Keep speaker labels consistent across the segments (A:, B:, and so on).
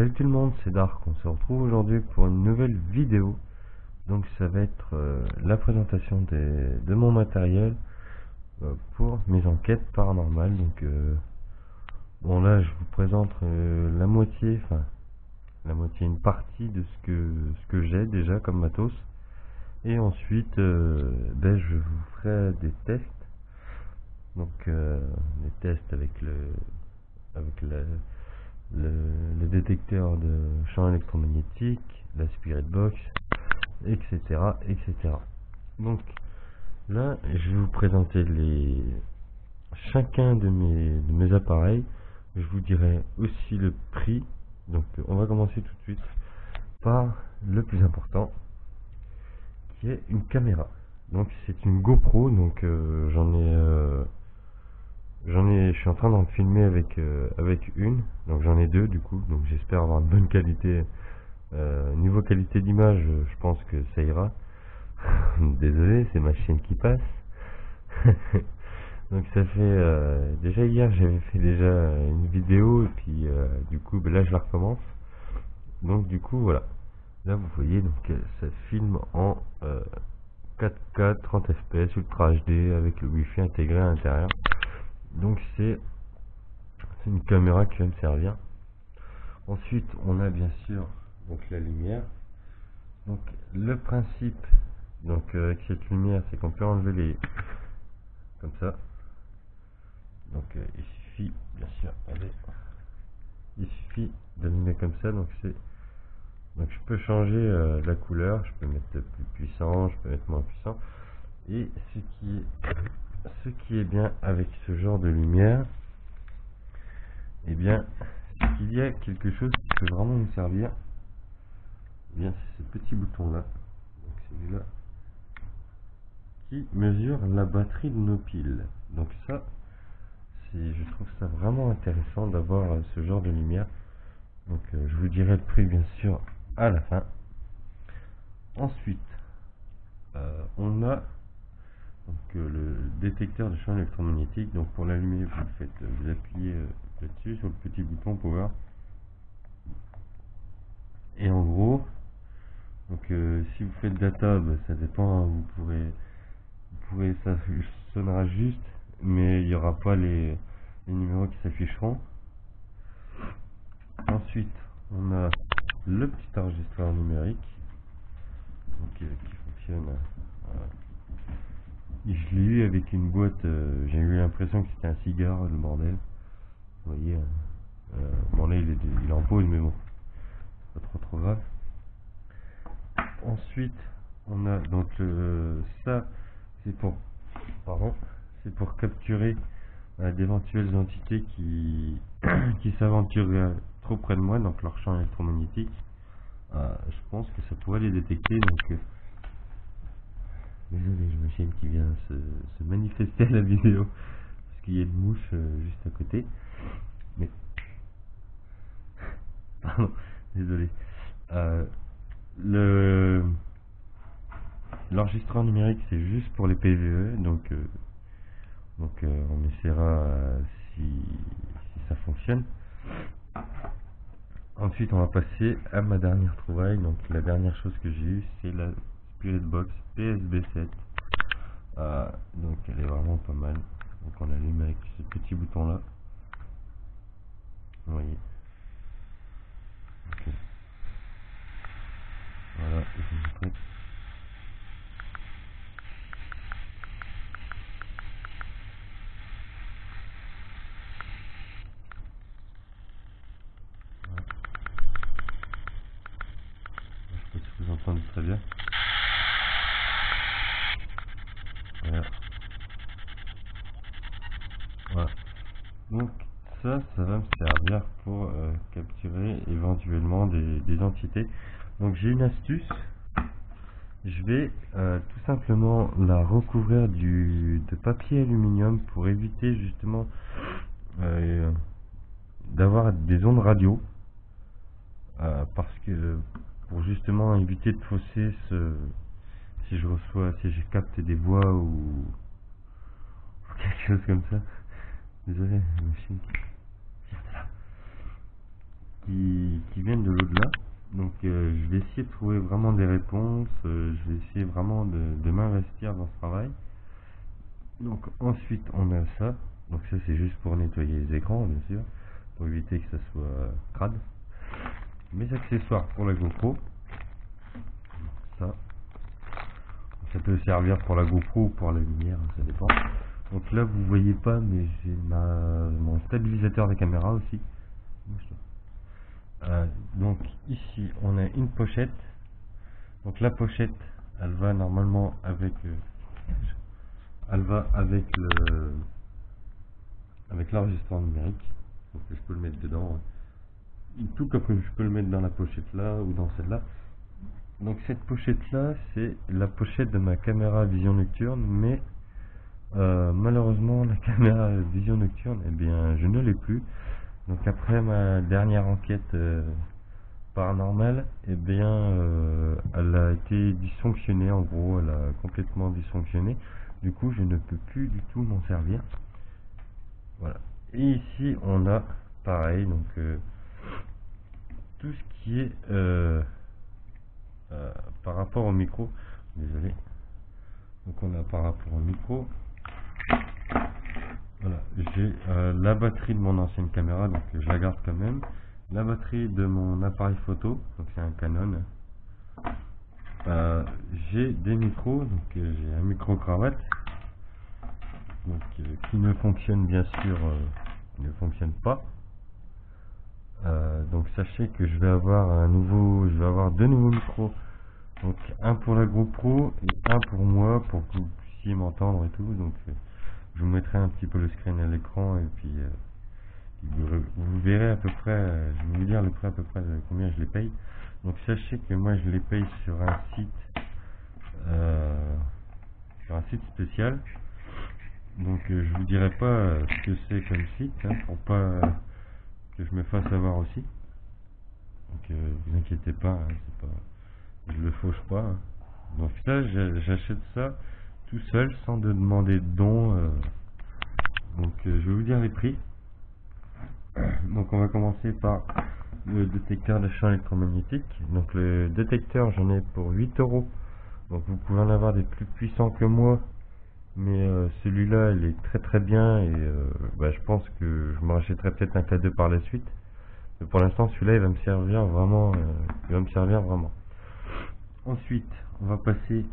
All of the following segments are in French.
A: Salut tout le monde, c'est Dark. On se retrouve aujourd'hui pour une nouvelle vidéo. Donc ça va être la présentation de mon matériel pour mes enquêtes paranormales. Donc bon, là je vous présente la moitié, une partie de ce que j'ai déjà comme matos. Et ensuite je vous ferai des tests. Donc des tests avec le détecteur de champ électromagnétique, la Spirit Box, etc., etc. Donc là, je vais vous présenter chacun de mes appareils. Je vous dirai aussi le prix. Donc on va commencer tout de suite par le plus important, qui est une caméra. Donc c'est une GoPro. Donc je suis en train d'en filmer avec une, donc j'en ai deux du coup, donc j'espère avoir une bonne qualité. Niveau qualité d'image, je pense que ça ira. Désolé, c'est ma chienne qui passe. Donc ça fait déjà hier j'avais fait déjà une vidéo et puis du coup là je la recommence. Donc du coup voilà, là vous voyez donc ça filme en 4K 30 fps Ultra HD avec le Wi-Fi intégré à l'intérieur. Donc c'est une caméra qui va me servir. Ensuite on a bien sûr donc la lumière. Donc le principe donc avec cette lumière, c'est qu'on peut enlever les comme ça. Donc il suffit bien sûr, il suffit d'allumer comme ça. Donc je peux changer la couleur, je peux mettre plus puissant, je peux mettre moins puissant. Et ce qui est bien avec ce genre de lumière, et bien c'est qu'il y a quelque chose qui peut vraiment nous servir. Et bien c'est ce petit bouton là, donc celui-là, qui mesure la batterie de nos piles. Donc ça, je trouve ça vraiment intéressant d'avoir ce genre de lumière. Donc je vous dirai le prix bien sûr à la fin. Ensuite on a donc le détecteur de champ électromagnétique. Donc pour l'allumer, vous appuyez là-dessus sur le petit bouton power, et en gros donc si vous faites data, ça dépend, hein, ça sonnera juste, mais il n'y aura pas les numéros qui s'afficheront. Ensuite on a le petit enregistreur numérique, donc, qui fonctionne. Voilà. Je l'ai eu avec une boîte, j'ai eu l'impression que c'était un cigare, le bordel. Vous voyez, bon là il est en pause, mais bon, pas trop grave. Ensuite on a donc ça, c'est pour capturer d'éventuelles entités qui s'aventureraient trop près de moi, donc leur champ électromagnétique. Je pense que ça pourrait les détecter. Donc désolé, j'ai ma chienne qui vient se manifester à la vidéo parce qu'il y a une mouche juste à côté. Mais pardon, désolé. L'enregistreur numérique, c'est juste pour les PVE. Donc on essaiera si ça fonctionne. Ensuite on va passer à ma dernière trouvaille. Donc la dernière chose que j'ai eue, c'est la Spirit Box PSB7. Donc elle est vraiment pas mal. Donc on l'allume avec ce petit bouton là, vous voyez. Okay. Voilà, je vous montre. Voilà. Je sais pas si vous entendez très bien. Voilà. Donc ça va me servir pour capturer éventuellement des entités. Donc j'ai une astuce. Je vais tout simplement la recouvrir de papier aluminium pour éviter justement d'avoir des ondes radio, parce que pour justement éviter de fausser si je capte des voix ou quelque chose comme ça. Désolé, la machine. qui viennent de l'au-delà. Donc je vais essayer de trouver vraiment des réponses, je vais essayer vraiment de m'investir dans ce travail. Donc ensuite on a ça, donc ça c'est juste pour nettoyer les écrans bien sûr, pour éviter que ça soit crade. Mes accessoires pour la GoPro, ça peut servir pour la GoPro ou pour la lumière, ça dépend. Donc là vous voyez pas, mais j'ai mon stabilisateur de caméra aussi. Donc ici on a une pochette, donc la pochette elle va normalement avec l'enregistreur numérique, donc je peux le mettre dedans, tout comme je peux le mettre dans la pochette là ou dans celle-là. Donc cette pochette là c'est la pochette de ma caméra vision nocturne, mais malheureusement la caméra vision nocturne, eh bien je ne l'ai plus. Donc après ma dernière enquête paranormale, eh bien elle a été dysfonctionnée, en gros elle a complètement dysfonctionné, du coup je ne peux plus du tout m'en servir. Voilà. Et ici on a pareil, donc tout ce qui est par rapport au micro, désolé, donc on a par rapport au micro, voilà, j'ai la batterie de mon ancienne caméra, donc je la garde quand même, la batterie de mon appareil photo, donc c'est un Canon, j'ai des micros, donc j'ai un micro cravate, donc qui ne fonctionne bien sûr ne fonctionne pas. Donc sachez que je vais avoir deux nouveaux micros, donc un pour la GoPro et un pour moi, pour que vous puissiez m'entendre et tout. Donc je vous mettrai un petit peu le screen à l'écran et puis vous verrez à peu près, je vais vous dire le prix à peu près de combien je les paye. Donc sachez que moi je les paye sur un site spécial. Donc je vous dirai pas ce que c'est comme site, hein, pour pas que je me fasse avoir aussi. Donc vous inquiétez pas, hein, c'est pas, je le fauche pas. Hein. Donc ça, j'achète ça tout seul sans de demander de dons. Donc je vais vous dire les prix. Donc on va commencer par le détecteur de champs électromagnétiques. Donc le détecteur, j'en ai pour 8 €. Donc vous pouvez en avoir des plus puissants que moi, mais celui-là il est très bien, et je pense que je me rachèterai peut-être un K2 par la suite. Mais pour l'instant celui-là il va me servir vraiment, Ensuite on va passer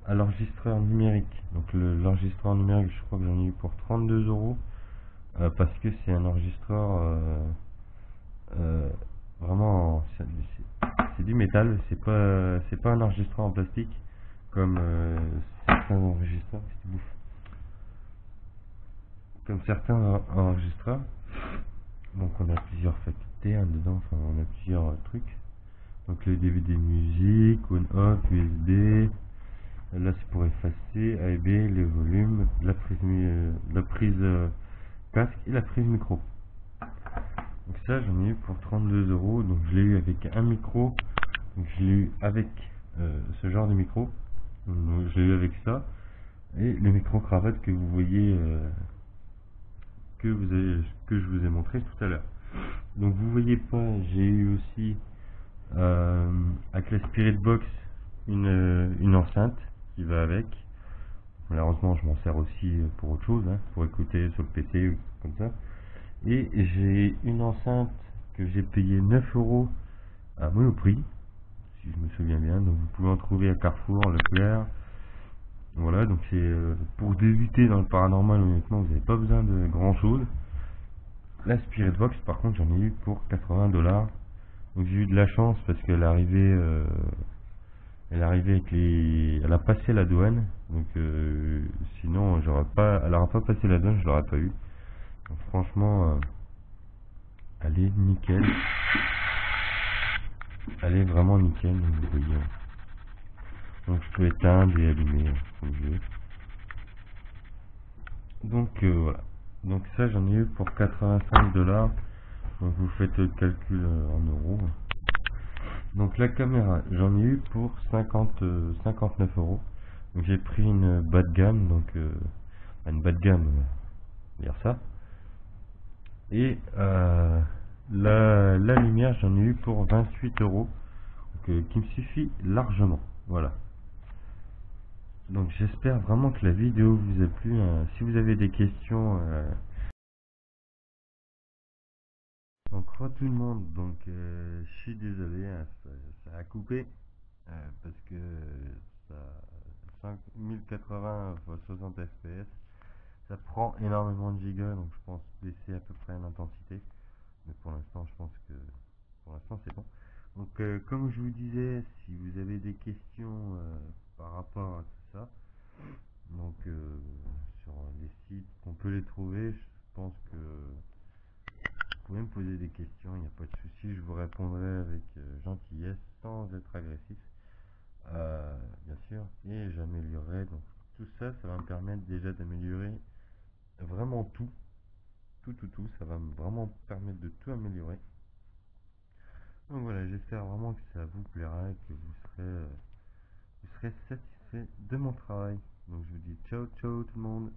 A: à l'enregistreur numérique. Donc l'enregistreur numérique, je crois que j'en ai eu pour 32 €, parce que c'est un enregistreur vraiment, c'est du métal, c'est pas un enregistreur en plastique comme certains enregistreurs, Donc on a plusieurs facultés dedans, enfin on a plusieurs trucs. Donc le DVD musique, on-off, USB, là c'est pour effacer, A et B, le volume, la prise casque et la prise micro. Donc ça j'en ai eu pour 32 €, donc je l'ai eu avec un micro, donc je l'ai eu avec ce genre de micro, donc je l'ai eu avec ça, et le micro cravate que vous voyez, que je vous ai montré tout à l'heure. Donc vous voyez pas, j'ai eu aussi avec la Spirit Box une enceinte qui va avec. Malheureusement je m'en sers aussi pour autre chose, hein, pour écouter sur le PC ou comme ça. Et j'ai une enceinte que j'ai payé 9 € à Monoprix, si je me souviens bien. Donc vous pouvez en trouver à Carrefour, Leclerc. Voilà, donc c'est pour débuter dans le paranormal, honnêtement vous n'avez pas besoin de grand chose. La Spirit Box par contre j'en ai eu pour 80 $. Donc j'ai eu de la chance parce qu'elle est arrivée, avec elle a passé la douane. Donc sinon elle aura pas passé la douane, je l'aurais pas eu. Donc franchement, elle est nickel. Elle est vraiment nickel, vous voyez. Donc je peux éteindre et allumer comme je veux. Donc voilà. Donc ça j'en ai eu pour 85 $. Donc vous faites le calcul en euros. Donc la caméra, j'en ai eu pour 59 €. Donc j'ai pris une bas de gamme, donc une bas de gamme, dire ça. Et La lumière, j'en ai eu pour 28 euros, donc, qui me suffit largement. Voilà. Donc j'espère vraiment que la vidéo vous a plu, hein. Si vous avez des questions, donc re tout le monde, donc je suis désolé, hein, ça a coupé, parce que ça 5080 x 60 fps, ça prend énormément de gigas, donc je pense baisser à peu près l'intensité, mais pour l'instant je pense que pour l'instant c'est bon. Donc comme je vous disais, si vous avez des questions par rapport à tout ça, donc sur les sites qu'on peut les trouver, je pense que vous pouvez me poser des questions, il n'y a pas de souci, je vous répondrai avec gentillesse, sans être agressif, bien sûr, et j'améliorerai. Donc tout ça, ça va me permettre déjà d'améliorer vraiment tout, ça va vraiment permettre de tout améliorer. Donc voilà, j'espère vraiment que ça vous plaira et que vous serez satisfait de mon travail. Donc je vous dis ciao ciao tout le monde.